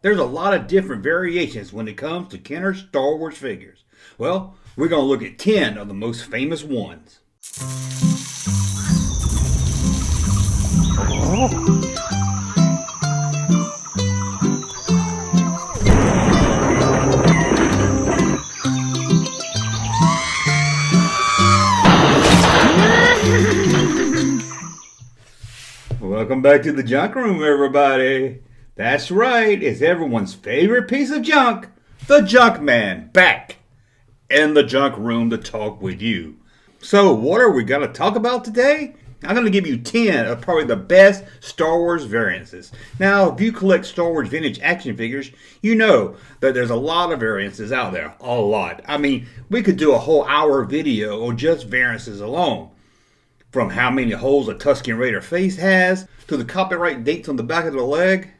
There's a lot of different variations when it comes to Kenner's Star Wars figures. Well, we're going to look at 10 of the most famous ones. Welcome back to the junk room, everybody. That's right, it's everyone's favorite piece of junk, the Junkman, back in the junk room to talk with you. So, what are we going to talk about today? I'm going to give you 10 of probably the best Star Wars variances. Now, if you collect Star Wars vintage action figures, you know that there's a lot of variances out there. A lot. I mean, we could do a whole hour video on just variances alone. From how many holes a Tusken Raider face has, to the copyright dates on the back of the leg,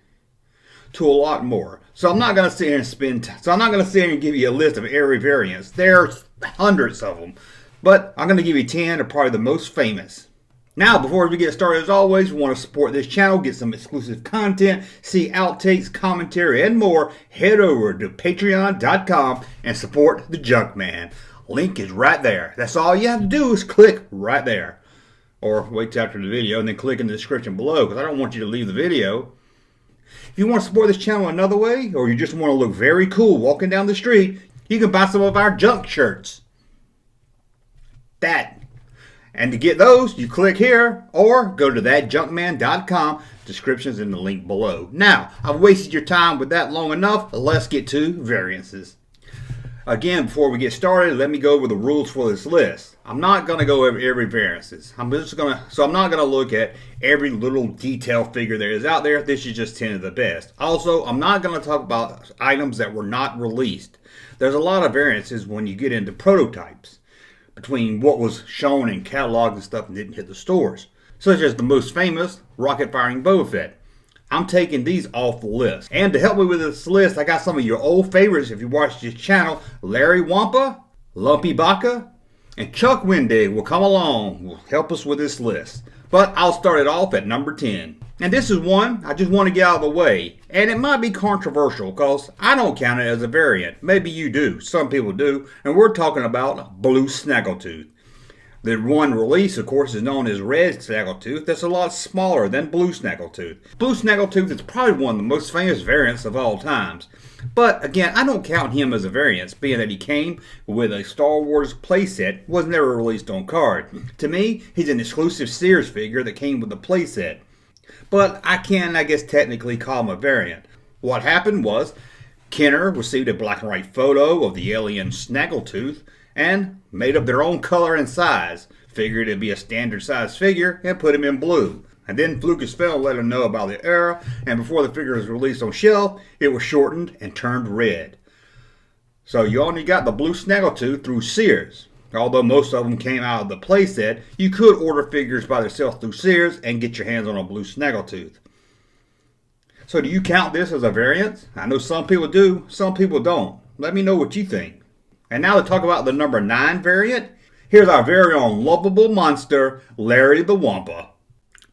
to a lot more. So I'm not going to sit here and give you a list of every variance. There's hundreds of them. But I'm going to give you 10 of probably the most famous. Now, before we get started, as always, we want to support this channel, get some exclusive content, see outtakes, commentary, and more. Head over to patreon.com and support the Junkman. Link is right there. That's all you have to do is click right there. Or wait till after the video and then click in the description below, because I don't want you to leave the video. If you want to support this channel another way, or you just want to look very cool walking down the street, you can buy some of our junk shirts. And to get those, you click here or go to thatjunkman.com. Descriptions in the link below. Now, I've wasted your time with that long enough. Let's get to variances. Again, before we get started, let me go over the rules for this list. I'm not going to go over every variances. I'm not going to look at every little detail figure there is out there. This is just 10 of the best. Also, I'm not going to talk about items that were not released. There's a lot of variances when you get into prototypes between what was shown in catalogs and stuff and didn't hit the stores. Such as the most famous, rocket firing Boba Fett. I'm taking these off the list. And to help me with this list, I got some of your old favorites if you watch this channel. Larry Wampa, Lumpy Baka, and Chuck Wendig will come along, will help us with this list. But I'll start it off at number 10. And this is one I just want to get out of the way. And it might be controversial because I don't count it as a variant. Maybe you do. Some people do. And we're talking about Blue Snaggletooth. The one release, of course, is known as Red Snaggletooth. That's a lot smaller than Blue Snaggletooth. Blue Snaggletooth is probably one of the most famous variants of all times. But again, I don't count him as a variant, being that he came with a Star Wars playset, was never released on card. To me, he's an exclusive Sears figure that came with the playset. But I can, I guess, technically call him a variant. What happened was, Kenner received a black and white photo of the alien Snaggletooth, and made up their own color and size. Figured it'd be a standard size figure and put him in blue. And then Lucasfilm let him know about the error, and before the figure was released on shelf, it was shortened and turned red. So you only got the Blue Snaggletooth through Sears. Although most of them came out of the playset, you could order figures by themselves through Sears and get your hands on a Blue Snaggletooth. So do you count this as a variant? I know some people do, some people don't. Let me know what you think. And now to talk about the number 9 variant, here's our very own lovable monster, Larry the Wampa.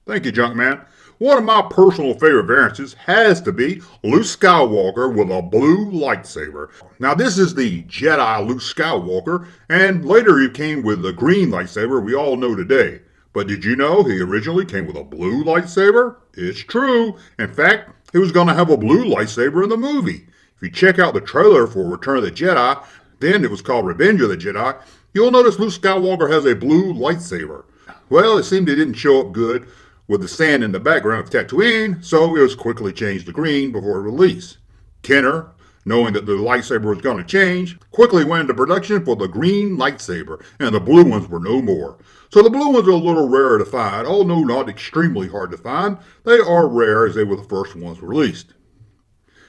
Thank you, Junkman. One of my personal favorite variances has to be Luke Skywalker with a blue lightsaber. Now this is the Jedi Luke Skywalker, and later he came with the green lightsaber we all know today. But did you know he originally came with a blue lightsaber? It's true. In fact, he was going to have a blue lightsaber in the movie. If you check out the trailer for Return of the Jedi, then it was called Revenge of the Jedi, you'll notice Luke Skywalker has a blue lightsaber. Well, it seemed it didn't show up good with the sand in the background of Tatooine, so it was quickly changed to green before release. Kenner, knowing that the lightsaber was going to change, quickly went into production for the green lightsaber, and the blue ones were no more. So the blue ones are a little rarer to find, although not extremely hard to find. They are rare as they were the first ones released.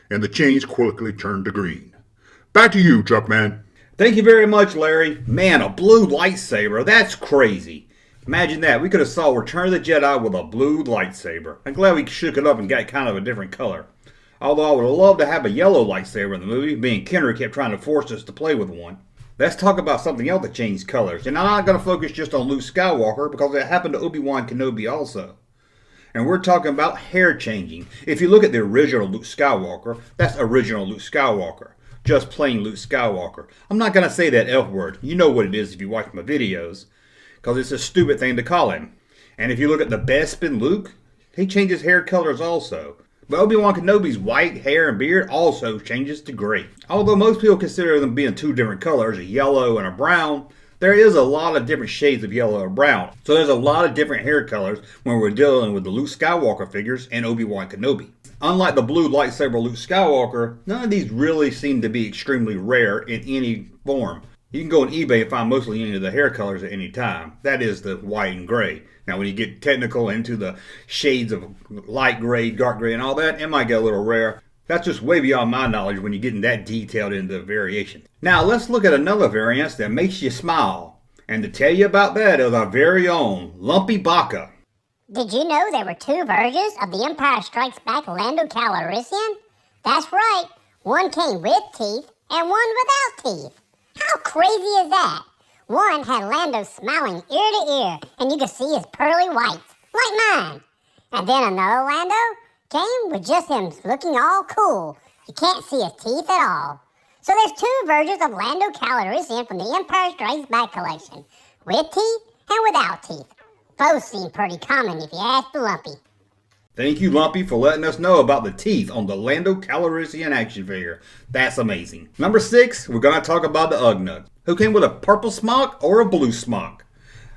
And the change quickly turned to green. Back to you, Junkman. Thank you very much, Larry. Man, a blue lightsaber, that's crazy. Imagine that. We could have saw Return of the Jedi with a blue lightsaber. I'm glad we shook it up and got kind of a different color. Although I would have loved to have a yellow lightsaber in the movie, being Kenner kept trying to force us to play with one. Let's talk about something else that changed colors. And I'm not going to focus just on Luke Skywalker because it happened to Obi-Wan Kenobi also. And we're talking about hair changing. If you look at the original Luke Skywalker, that's original Luke Skywalker. Just plain Luke Skywalker. I'm not going to say that F word. You know what it is if you watch my videos. Because it's a stupid thing to call him. And if you look at the Bespin Luke, he changes hair colors also. But Obi-Wan Kenobi's white hair and beard also changes to gray. Although most people consider them being two different colors, a yellow and a brown, there is a lot of different shades of yellow or brown. So there's a lot of different hair colors when we're dealing with the Luke Skywalker figures and Obi-Wan Kenobi. Unlike the blue lightsaber Luke Skywalker, none of these really seem to be extremely rare in any form. You can go on eBay and find mostly any of the hair colors at any time. That is the white and gray. Now when you get technical into the shades of light gray, dark gray and all that, it might get a little rare. That's just way beyond my knowledge when you're getting that detailed into the variation. Now let's look at another variant that makes you smile. And to tell you about that is our very own Lumpy Baka. Did you know there were two versions of the Empire Strikes Back Lando Calrissian? That's right, one came with teeth and one without teeth. How crazy is that? One had Lando smiling ear to ear, and you could see his pearly whites, like mine. And then another Lando came with just him looking all cool. You can't see his teeth at all. So there's two versions of Lando Calrissian from the Empire Strikes Back collection, with teeth and without teeth. Both seem pretty common if you ask the Lumpy. Thank you, Lumpy, for letting us know about the teeth on the Lando Calrissian action figure. That's amazing. Number 6, we're going to talk about the Ugnaught, who came with a purple smock or a blue smock.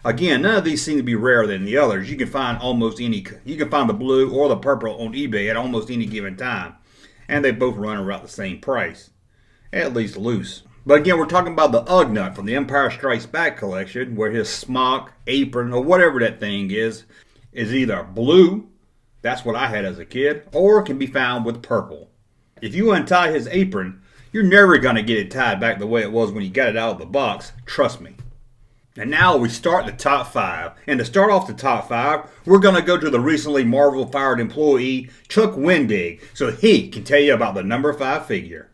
Again, none of these seem to be rarer than the others. You can find almost any. You can find the blue or the purple on eBay at almost any given time, and they both run around the same price, at least loose. But again, we're talking about the Ugnaught from the Empire Strikes Back collection, where his smock, apron, or whatever that thing is either blue. That's what I had as a kid, or can be found with purple. If you untie his apron, you're never going to get it tied back the way it was when you got it out of the box. Trust me. And now we start the top 5. And to start off the top 5, we're going to go to the recently Marvel fired employee, Chuck Wendig, so he can tell you about the number 5 figure.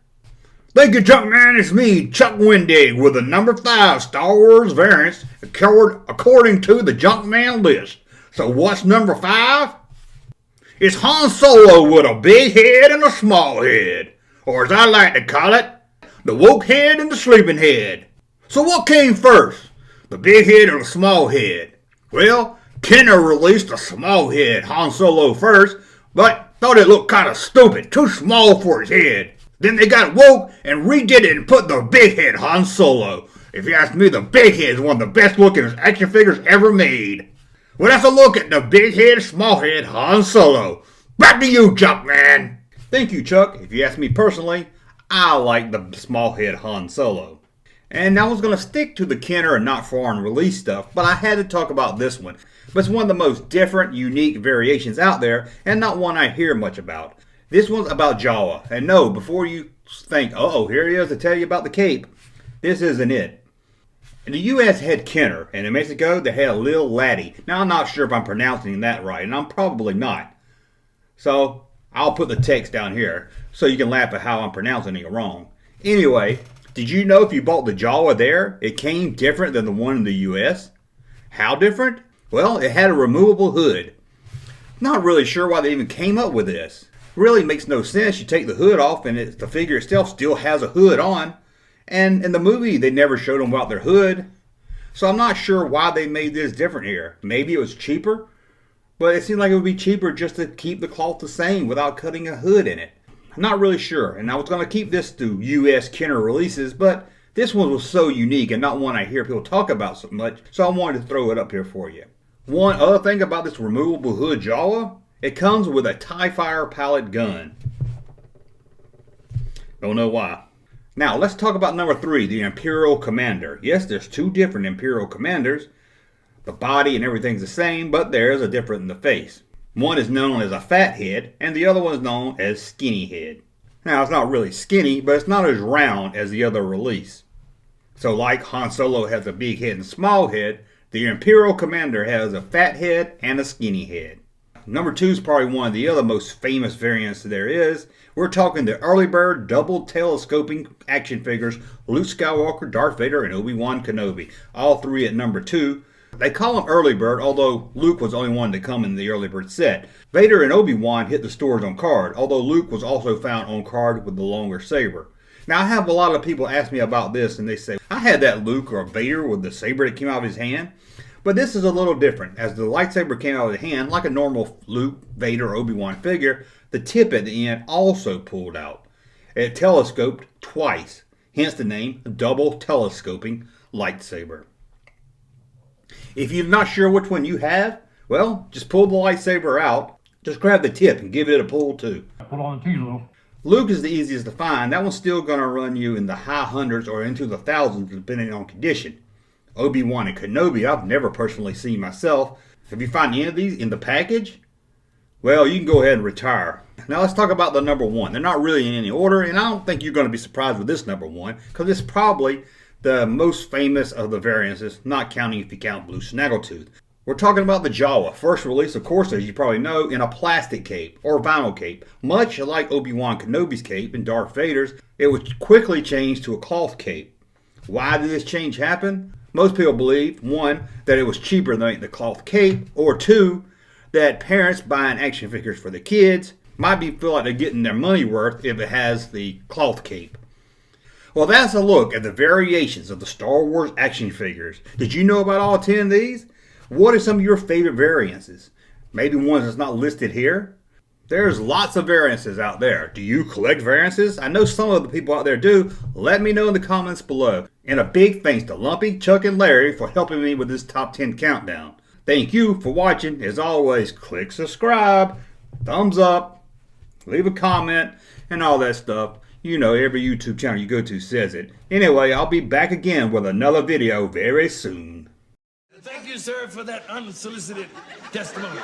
Thank you, Junkman. It's me, Chuck Wendig, with the number 5 Star Wars variants according to the Junkman list. So what's number 5? It's Han Solo with a big head and a small head. Or as I like to call it, the woke head and the sleeping head. So what came first? The big head or the small head? Well, Kenner released the small head Han Solo first, but thought it looked kind of stupid, too small for his head. Then they got woke and redid it and put the big head Han Solo. If you ask me, the big head is one of the best looking action figures ever made. Well, that's a look at the big head, small head Han Solo. Back to you, Junkman. Thank you, Chuck. If you ask me personally, I like the small head Han Solo. And I was going to stick to the Kenner and not foreign release stuff, but I had to talk about this one. But it's one of the most different, unique variations out there, and not one I hear much about. This one's about Jawa. And no, before you think, uh-oh, here he is to tell you about the cape, this isn't it. In the U.S. had Kenner, and in Mexico they had Lil Laddie. Now I'm not sure if I'm pronouncing that right, and I'm probably not. So I'll put the text down here so you can laugh at how I'm pronouncing it wrong. Anyway, did you know if you bought the Jawa there, it came different than the one in the U.S.? How different? Well, it had a removable hood. Not really sure why they even came up with this. Really makes no sense. You take the hood off and the figure itself still has a hood on. And in the movie, they never showed them without their hood. So I'm not sure why they made this different here. Maybe it was cheaper. But it seemed like it would be cheaper just to keep the cloth the same without cutting a hood in it. I'm not really sure. And I was going to keep this to U.S. Kenner releases. But this one was so unique and not one I hear people talk about so much. So I wanted to throw it up here for you. One other thing about this removable hood Jawa. It comes with a TIE Fighter pallet gun. Don't know why. Now, let's talk about number 3, the Imperial Commander. Yes, there's 2 different Imperial Commanders. The body and everything's the same, but there is a difference in the face. One is known as a fat head, and the other one is known as skinny head. Now, it's not really skinny, but it's not as round as the other release. So, like Han Solo has a big head and small head, the Imperial Commander has a fat head and a skinny head. Number 2 is probably one of the other most famous variants there is. We're talking the early bird double telescoping action figures, Luke Skywalker, Darth Vader, and Obi-Wan Kenobi. All 3 at number 2. They call him Early Bird, although Luke was the only one to come in the Early Bird set. Vader and Obi-Wan hit the stores on card, although Luke was also found on card with the longer saber. Now, I have a lot of people ask me about this, and they say, I had that Luke or Vader with the saber that came out of his hand. But this is a little different. As the lightsaber came out of the hand, like a normal Luke, Vader, Obi-Wan figure, the tip at the end also pulled out. It telescoped twice, hence the name Double Telescoping Lightsaber. If you're not sure which one you have, well, just pull the lightsaber out. Just grab the tip and give it a pull too. Put on the T-Lo. Luke is the easiest to find. That one's still going to run you in the high hundreds or into the thousands depending on condition. Obi-Wan and Kenobi I've never personally seen myself. Have you found any of these in the package? Well, you can go ahead and retire. Now let's talk about the number one. They're not really in any order, and I don't think you're going to be surprised with this number one because it's probably the most famous of the variances, not counting if you count Blue Snaggletooth. We're talking about the Jawa, first release, of course, as you probably know, in a plastic cape or vinyl cape. Much like Obi-Wan Kenobi's cape and Darth Vader's, it was quickly changed to a cloth cape. Why did this change happen? Most people believe, one, that it was cheaper to make the cloth cape, or two, that parents buying action figures for the kids might feel like they're getting their money worth if it has the cloth cape. Well, that's a look at the variations of the Star Wars action figures. Did you know about all 10 of these? What are some of your favorite variances? Maybe ones that's not listed here? There's lots of variances out there. Do you collect variances? I know some of the people out there do. Let me know in the comments below. And a big thanks to Lumpy, Chuck, and Larry for helping me with this top 10 countdown. Thank you for watching. As always, click subscribe, thumbs up, leave a comment, and all that stuff. You know, every YouTube channel you go to says it. Anyway, I'll be back again with another video very soon. Thank you, sir, for that unsolicited testimony.